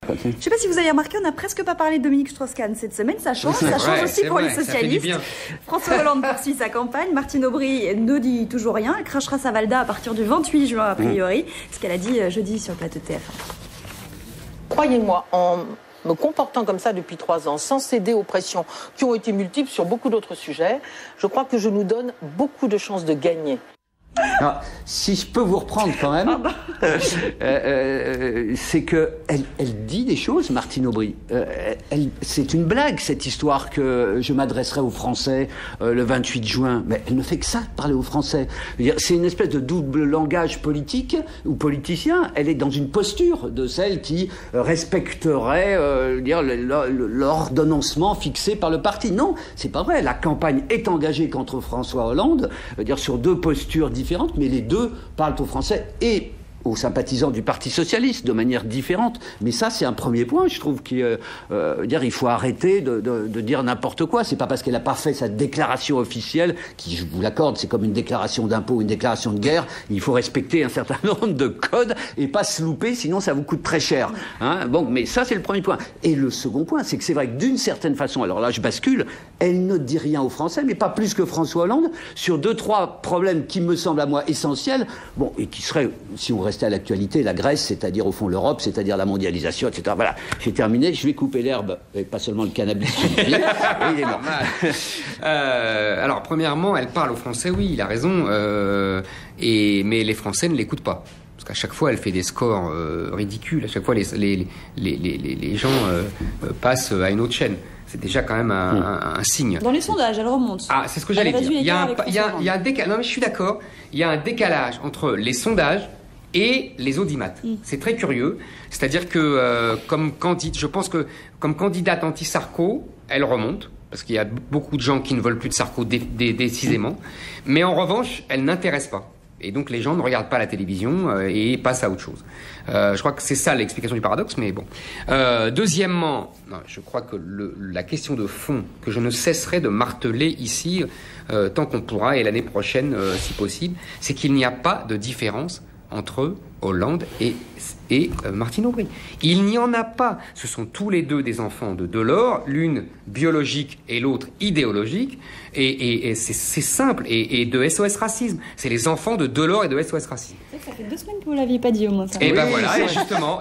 Je ne sais pas si vous avez remarqué, on n'a presque pas parlé de Dominique Strauss-Kahn cette semaine. Ça change aussi pour les socialistes. François Hollande poursuit sa campagne. Martine Aubry ne dit toujours rien. Elle crachera sa Valda à partir du 28 juin, a priori. Ce qu'elle a dit jeudi sur le plateau de TF1. Croyez-moi, en me comportant comme ça depuis 3 ans, sans céder aux pressions qui ont été multiples sur beaucoup d'autres sujets, je crois que je nous donne beaucoup de chances de gagner. Alors, si je peux vous reprendre quand même, c'est que elle dit des choses, Martine Aubry. C'est une blague, cette histoire que je m'adresserai aux Français le 28 juin. Mais elle ne fait que ça, parler aux Français. C'est une espèce de double langage politique ou politicien. Elle est dans une posture de celle qui respecterait l'ordonnancement fixé par le parti. Non, c'est pas vrai. La campagne est engagée contre François Hollande, sur 2 postures différentes, mais les 2 parlent aux Français et aux sympathisants du Parti Socialiste de manière différente. Mais ça, c'est un premier point. Je trouve qu'il faut arrêter de dire n'importe quoi. C'est pas parce qu'elle n'a pas fait sa déclaration officielle, qui, je vous l'accorde, c'est comme une déclaration d'impôt, une déclaration de guerre. Il faut respecter un certain nombre de codes et pas se louper, sinon ça vous coûte très cher. Bon, mais ça, c'est le premier point. Et le second point, c'est que c'est vrai que d'une certaine façon, alors là, je bascule, elle ne dit rien aux Français, mais pas plus que François Hollande, sur 2-3 problèmes qui me semblent à moi essentiels, bon, et qui seraient, si on restait à l'actualité, la Grèce, c'est-à-dire au fond l'Europe, c'est-à-dire la mondialisation, etc. Voilà, j'ai terminé, je vais couper l'herbe, et pas seulement le cannabis. Il est mort. Alors, premièrement, elle parle aux Français, oui, il a raison, mais les Français ne l'écoutent pas. Parce qu'à chaque fois, elle fait des scores ridicules, à chaque fois, les gens passent à une autre chaîne. C'est déjà quand même un signe. Dans les sondages, elle remonte. Ah, c'est ce que j'allais dire. Il y a un décalage. Non, mais je suis d'accord. Il y a un décalage entre les sondages et les audimat. C'est très curieux. C'est-à-dire que, je pense que comme candidate anti-Sarko, elle remonte. Parce qu'il y a beaucoup de gens qui ne veulent plus de Sarko décisément. Mais en revanche, elle n'intéresse pas. Et donc les gens ne regardent pas la télévision et passent à autre chose. Je crois que c'est ça l'explication du paradoxe, mais bon. Deuxièmement, je crois que la question de fond que je ne cesserai de marteler ici, tant qu'on pourra, et l'année prochaine si possible, c'est qu'il n'y a pas de différence entre Hollande et Martine Aubry. Il n'y en a pas. Ce sont tous les 2 des enfants de Delors, l'une biologique et l'autre idéologique, et c'est simple, et de SOS Racisme. C'est les enfants de Delors et de SOS Racisme. Ça fait 2 semaines que vous l'aviez pas dit au moins. Ça. Et ben voilà, et justement,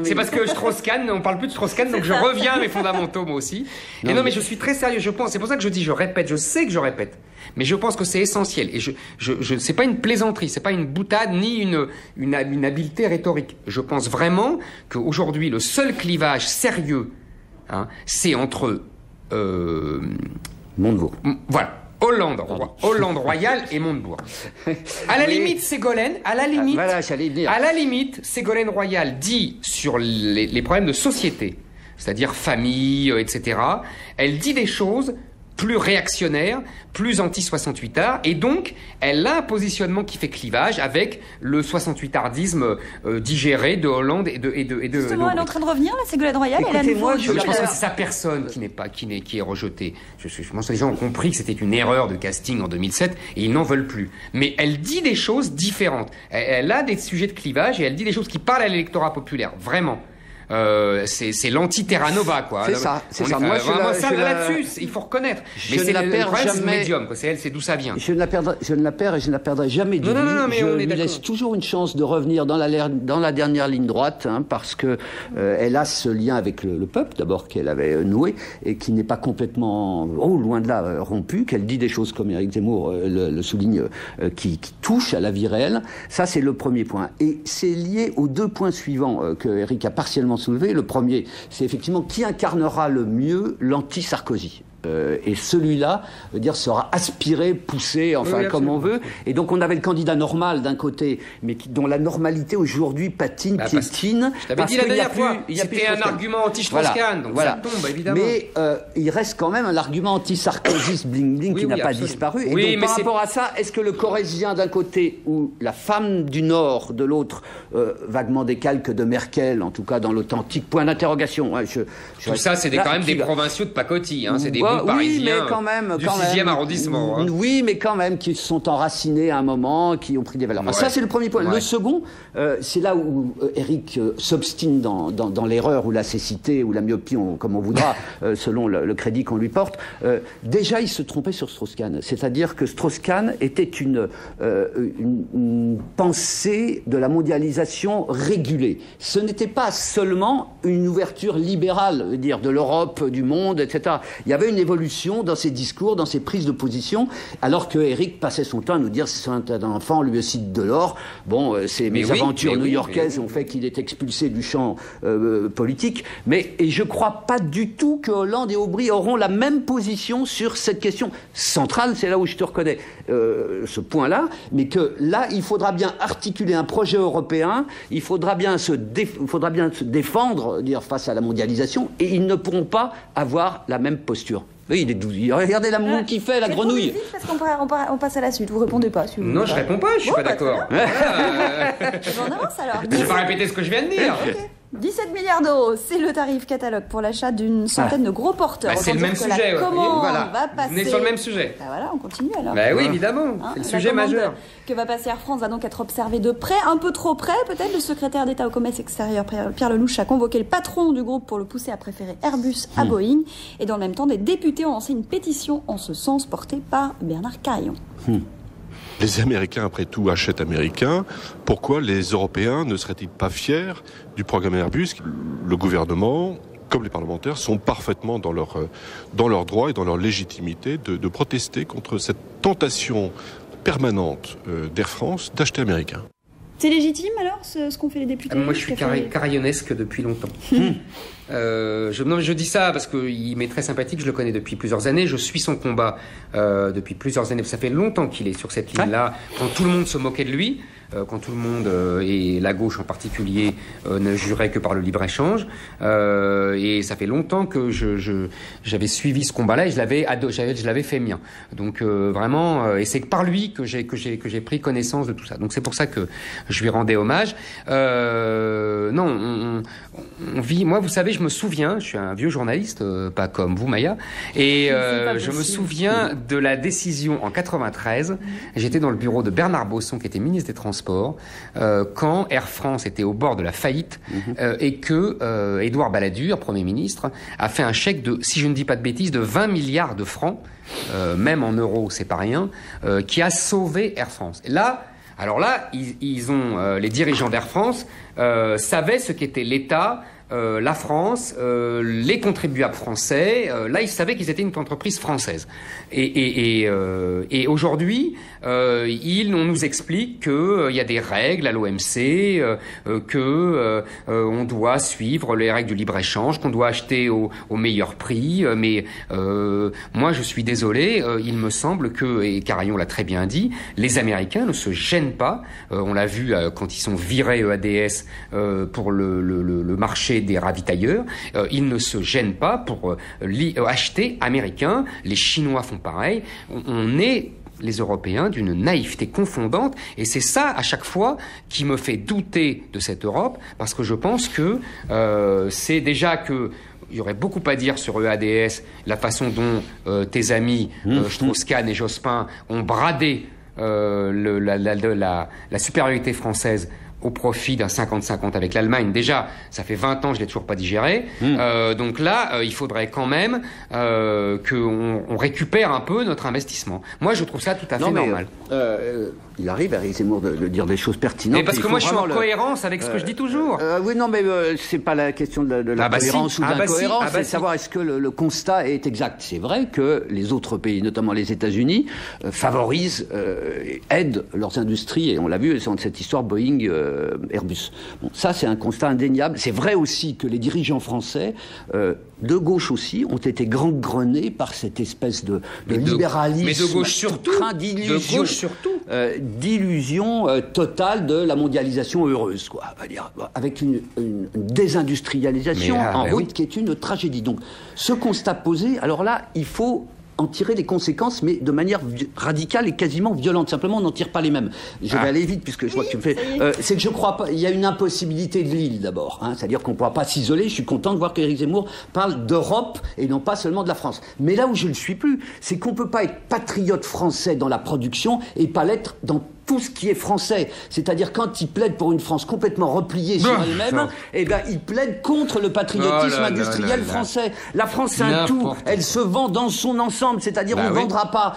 c'est parce que Strauss-Kahn, on parle plus de Strauss-Kahn, donc je reviens à mes fondamentaux moi aussi. Mais je suis très sérieux, je pense, c'est pour ça que je dis, je répète, je sais que je répète, mais je pense que c'est essentiel, et c'est pas une plaisanterie, c'est pas une boutade, ni une habileté rhétorique. Je pense vraiment qu'aujourd'hui, le seul clivage sérieux, c'est entre Montebourg. Voilà. Hollande Royal et Montebourg. À la limite, Ségolène, Ségolène Royal dit sur les problèmes de société, c'est-à-dire famille, etc. Elle dit des choses plus réactionnaire, plus anti-68ard, et donc elle a un positionnement qui fait clivage avec le 68ardisme digéré de Hollande et de Justement, elle est en train de revenir, la Ségolène Royal. Écoutez-moi, je pense que c'est sa personne qui est rejetée. Je pense que les gens ont compris que c'était une erreur de casting en 2007 et ils n'en veulent plus. Mais elle dit des choses différentes. Elle a des sujets de clivage et elle dit des choses qui parlent à l'électorat populaire, vraiment. C'est l'anti-Terra Nova, quoi. C'est ça. Moi, là-dessus, il faut reconnaître. Mais c'est le problème, c'est le médium, quoi. C'est d'où ça vient. Je ne la perds et je ne la perdrai jamais de vue. Je lui laisse toujours une chance de revenir dans la dernière ligne droite, parce que elle a ce lien avec le peuple, d'abord, qu'elle avait noué, et qui n'est pas complètement, loin de là, rompu, qu'elle dit des choses, comme Éric Zemmour le souligne, qui touchent à la vie réelle. Ça, c'est le premier point. Et c'est lié aux 2 points suivants que Éric a partiellement soulevé. Le premier, c'est effectivement qui incarnera le mieux l'anti-Sarkozy. Et celui-là, sera aspiré, poussé, comme on veut. Et donc on avait le candidat normal d'un côté, mais dont la normalité aujourd'hui patine, piétine. Je t'avais dit la dernière fois, c'était un argument anti-Strauss-Kahn, donc ça tombe, évidemment. Mais il reste quand même un argument anti-Sarkozy, bling-bling, qui n'a pas disparu. Et donc par rapport à ça, est-ce que le Corrézien d'un côté, ou la femme du Nord de l'autre, vaguement des calques de Merkel, en tout cas dans l'authentique, point d'interrogation. Tout ça, c'est quand même des provinciaux de pacotille, c'est des monde parisien, mais quand même, du 6e arrondissement. Hein. Oui, mais quand même, qui se sont enracinés à un moment, qui ont pris des valeurs. Ça, c'est le premier point. Le second, c'est là où Éric s'obstine dans l'erreur ou la cécité ou la myopie, comme on voudra, selon le crédit qu'on lui porte. Déjà, il se trompait sur Strauss-Kahn. C'est-à-dire que Strauss-Kahn était une pensée de la mondialisation régulée. Ce n'était pas seulement une ouverture libérale, dire de l'Europe, du monde, etc. Il y avait une évolution dans ses discours, dans ses prises de position, alors que Éric passait son temps à nous dire c'est un enfant, lui aussi de Delors. Bon, ces aventures new-yorkaises ont fait qu'il est expulsé du champ politique. Et je ne crois pas du tout que Hollande et Aubry auront la même position sur cette question centrale. C'est là où je te reconnais ce point-là, mais que là, il faudra bien articuler un projet européen, il faudra bien se défendre, dire, face à la mondialisation, et ils ne pourront pas avoir la même posture. Oui, il est doux. Regardez la moue qu'il fait, la grenouille. Vite, parce qu'on passe à la suite. Vous répondez pas. Si vous non, je réponds pas, je suis pas d'accord. On avance alors. Je vais pas répéter ce que je viens de dire. Okay. 17 milliards d'euros, c'est le tarif catalogue pour l'achat d'une centaine de gros porteurs. C'est le même sujet. La commande va passer. On est sur le même sujet. Voilà, on continue alors. Oui, évidemment. C'est le sujet majeur. Que va passer Air France va donc être observé de près, un peu trop près peut-être. Le secrétaire d'État au commerce extérieur, Pierre Lelouch, a convoqué le patron du groupe pour le pousser à préférer Airbus à Boeing. Et dans le même temps, des députés ont lancé une pétition en ce sens portée par Bernard Carayon. Les Américains, après tout, achètent américain. Pourquoi les Européens ne seraient-ils pas fiers du programme Airbus? Le gouvernement, comme les parlementaires, sont parfaitement dans leur droit et dans leur légitimité de protester contre cette tentation permanente d'Air France d'acheter américain. C'est légitime alors ce qu'ont fait les députés? Moi je suis carayonnesque depuis longtemps. Je dis ça parce qu'il m'est très sympathique, je le connais depuis plusieurs années, je suis son combat depuis plusieurs années. Ça fait longtemps qu'il est sur cette ligne-là, quand tout le monde se moquait de lui. Quand tout le monde, et la gauche en particulier, ne jurait que par le libre-échange. Et ça fait longtemps que j'avais suivi ce combat-là et je l'avais fait mien. Donc vraiment, et c'est par lui que j'ai pris connaissance de tout ça. Donc c'est pour ça que je lui rendais hommage. Non, on vit... Moi, vous savez, je me souviens, je suis un vieux journaliste, pas comme vous, Maya, et je me souviens de la décision en 93. J'étais dans le bureau de Bernard Bosson, qui était ministre des Transports, quand Air France était au bord de la faillite et que Édouard Balladur, Premier ministre, a fait un chèque de, si je ne dis pas de bêtises, de 20 milliards de francs, même en euros, c'est pas rien, qui a sauvé Air France. Et là, alors là, les dirigeants d'Air France savaient ce qu'était l'État, la France, les contribuables français. Là, ils savaient qu'ils étaient une entreprise française. Et aujourd'hui, on nous explique qu'il y a des règles à l'OMC, on doit suivre les règles du libre-échange, qu'on doit acheter au meilleur prix. Mais moi, je suis désolé, il me semble que, et Carayon l'a très bien dit, les Américains ne se gênent pas. On l'a vu quand ils sont virés EADS pour le marché des ravitailleurs, ils ne se gênent pas pour acheter américain. Les Chinois font pareil. On est, les Européens, d'une naïveté confondante, et c'est ça à chaque fois qui me fait douter de cette Europe, parce que je pense que c'est déjà que il y aurait beaucoup à dire sur EADS, la façon dont tes amis Strauss-Kahn et Jospin ont bradé la supériorité française au profit d'un 50-50 avec l'Allemagne. Déjà, ça fait 20 ans, je l'ai toujours pas digéré. Donc là, il faudrait quand même qu'on récupère un peu notre investissement. Moi, je trouve ça tout à fait normal. Il arrive, Éric Zemmour, de dire des choses pertinentes. Mais parce que moi, je suis en cohérence avec ce que je dis toujours. Oui, non, mais c'est pas la question de la cohérence ou de l'incohérence, c'est savoir est-ce que le constat est exact. C'est vrai que les autres pays, notamment les États-Unis, favorisent, aident leurs industries, et on l'a vu, c'est cette histoire Boeing, Airbus. Bon, ça, c'est un constat indéniable. C'est vrai aussi que les dirigeants français, de gauche aussi, ont été gangrenés par cette espèce de libéralisme. Mais de gauche surtout. De gauche surtout. D'illusion totale de la mondialisation heureuse, quoi, on va dire, avec une désindustrialisation en route qui est une tragédie. Donc, ce constat posé, alors là, il faut en tirer les conséquences, mais de manière radicale et quasiment violente. Simplement, on n'en tire pas les mêmes. Je vais aller vite, puisque je vois que tu me fais... c'est que je crois pas... Il y a une impossibilité de l'île, d'abord. Hein, c'est-à-dire qu'on ne pourra pas s'isoler. Je suis content de voir qu'Éric Zemmour parle d'Europe et non pas seulement de la France. Mais là où je ne le suis plus, c'est qu'on ne peut pas être patriote français dans la production et pas l'être dans tout ce qui est français. C'est-à-dire, quand il plaide pour une France complètement repliée sur elle-même, eh ben, il plaide contre le patriotisme industriel français. La France, c'est un tout. Elle se vend dans son ensemble. C'est-à-dire, on ne vendra pas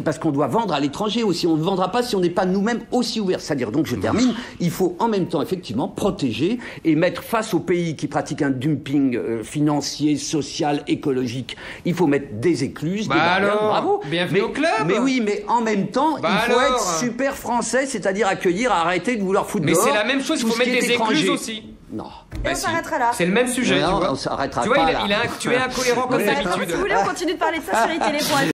parce qu'on doit vendre à l'étranger aussi. On ne vendra pas si on n'est pas nous-mêmes aussi ouverts. C'est-à-dire, donc, je termine, il faut en même temps, effectivement, protéger et mettre face aux pays qui pratiquent un dumping financier, social, écologique. Il faut mettre des écluses, des barrières. Bravo. Bienvenue au club. Mais oui, mais en même temps, il faut être super français, c'est-à-dire accueillir, arrêter de vouloir foutre dehors. Mais c'est la même chose, il faut mettre des écluses aussi. Non. Et on s'arrêtera là. C'est le même sujet, non, tu vois. On s'arrêtera tu vois, pas là. Tu es incohérent comme d'habitude. Si vous voulez, on continue de parler de ça sur les télé.fr.